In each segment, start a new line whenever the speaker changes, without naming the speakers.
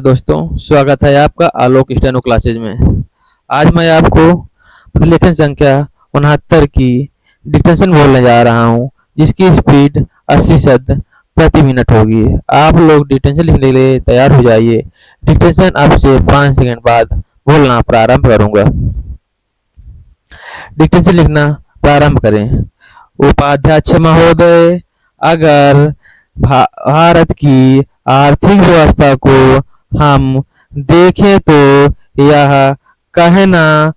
दोस्तों, स्वागत है आपका आलोक स्टेनो क्लासेज में। आज मैं आपको प्रतिलेखन संख्या 69 की डिक्टेशन बोलने जा रहा हूं, जिसकी स्पीड 80 शब्द प्रति मिनट होगी। आप लोग डिक्टेशन लिखने के लिए तैयार हो जाइए। डिक्टेशन अब से 5 सेकंड बाद बोलना प्रारंभ करूंगा। डिक्टेशन लिखना प्रारंभ करें। उपाध्यक्ष महोदय, अगर भारत की आर्थिक व्यवस्था को हम देखें तो यह कहना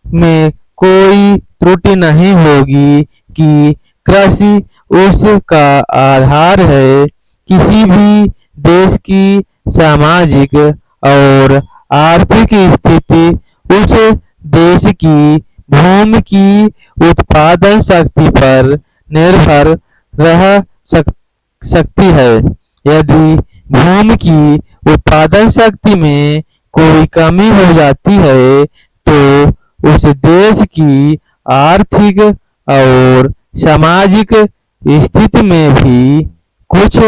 में कोई त्रुटि नहीं होगी कि कृषि उसका आधार है। किसी भी देश की सामाजिक और आर्थिक स्थिति उस देश की भूमि की उत्पादन शक्ति पर निर्भर रह सकती है। यदि भूमि की उत्पादन शक्ति में कोई कमी हो जाती है तो उस देश की आर्थिक और सामाजिक स्थिति में भी कुछ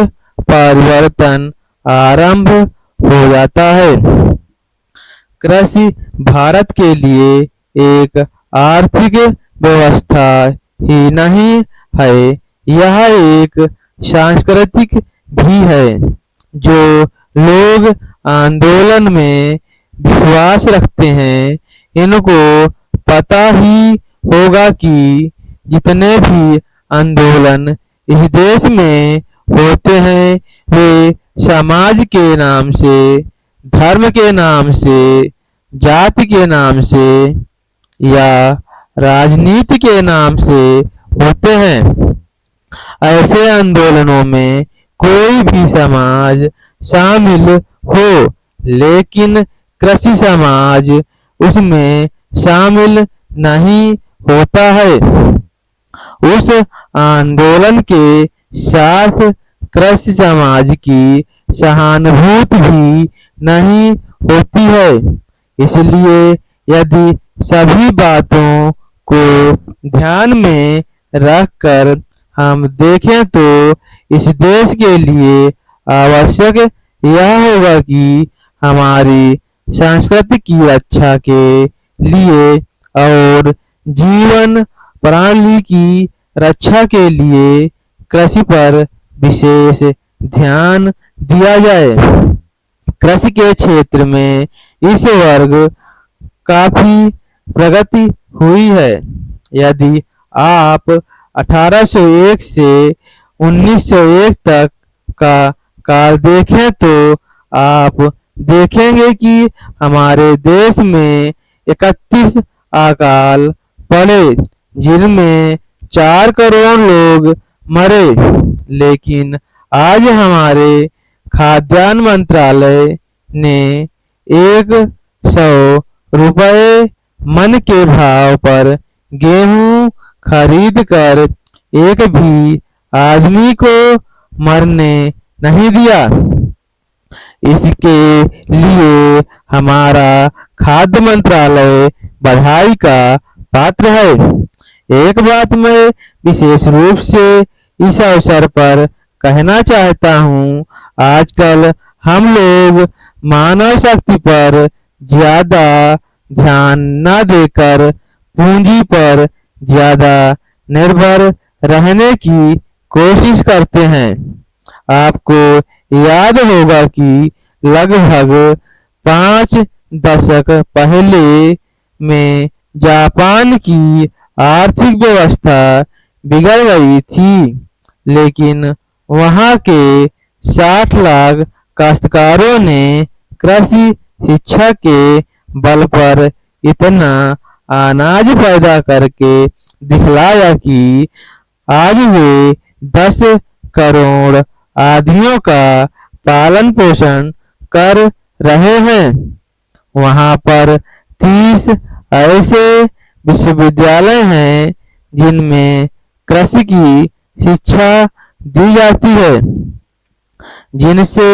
परिवर्तन आरंभ हो जाता है। कृषि भारत के लिए एक आर्थिक व्यवस्था ही नहीं है, यह एक सांस्कृतिक भी है। जो लोग आंदोलन में विश्वास रखते हैं, इनको पता ही होगा कि जितने भी आंदोलन इस देश में होते हैं वे समाज के नाम से, धर्म के नाम से, जाति के नाम से या राजनीति के नाम से होते हैं। ऐसे आंदोलनों में कोई भी समाज शामिल हो, लेकिन कृषि समाज उसमें शामिल नहीं होता है। उस आंदोलन के साथ कृषि समाज की सहानुभूति भी नहीं होती है। इसलिए यदि सभी बातों को ध्यान में रखकर हम देखें तो इस देश के लिए आवश्यक यह होगा कि हमारी संस्कृति की रक्षा के लिए और जीवन प्रणाली की रक्षा के लिए कृषि पर विशेष ध्यान दिया जाए। कृषि के क्षेत्र में इस वर्ग काफी प्रगति हुई है। यदि आप 1801 से 1901 तक का काल देखें तो आप देखेंगे कि हमारे देश में 31 अकाल पड़े, जिनमें 4 करोड़ लोग मरे। लेकिन आज हमारे खाद्यान्न मंत्रालय ने 100 रुपये मन के भाव पर गेहूं खरीद कर एक भी आदमी को मरने नहीं दिया। इसके लिए हमारा खाद्य मंत्रालय बधाई का पात्र है। एक बात मैं विशेष रूप से इस अवसर पर कहना चाहता हूँ, आजकल हम लोग मानव शक्ति पर ज्यादा ध्यान न देकर पूंजी पर ज्यादा निर्भर रहने की कोशिश करते हैं। आपको याद होगा कि लगभग 5 दशक पहले में जापान की आर्थिक व्यवस्था बिगड़ गई थी, लेकिन वहां के 60 लाख काश्तकारों ने कृषि शिक्षा के बल पर इतना अनाज पैदा करके दिखलाया कि आज वे 10 करोड़ आदमियों का पालन पोषण कर रहे हैं। वहां पर 30 ऐसे विश्वविद्यालय हैं जिनमें कृषि की शिक्षा दी जाती है, जिनसे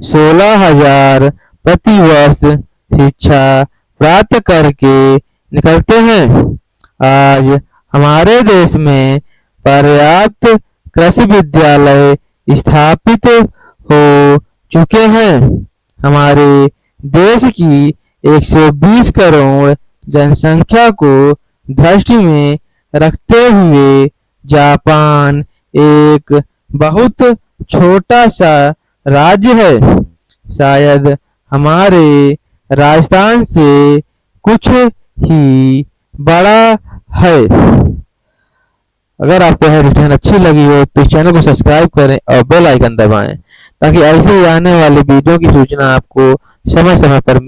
16,000 प्रति वर्ष शिक्षा प्राप्त करके निकलते हैं। आज हमारे देश में पर्याप्त कृषि विद्यालय स्थापित हो चुके हैं। हमारे देश की 120 करोड़ जनसंख्या को दृष्टि में रखते हुए जापान एक बहुत छोटा सा राज्य है, शायद हमारे राजस्थान से कुछ ही बड़ा है। अगर आपको यह डिटेल अच्छी लगी हो तो इस चैनल को सब्सक्राइब करें और बेल आइकन दबाएं ताकि ऐसे ही आने वाले वीडियो की सूचना आपको समय समय पर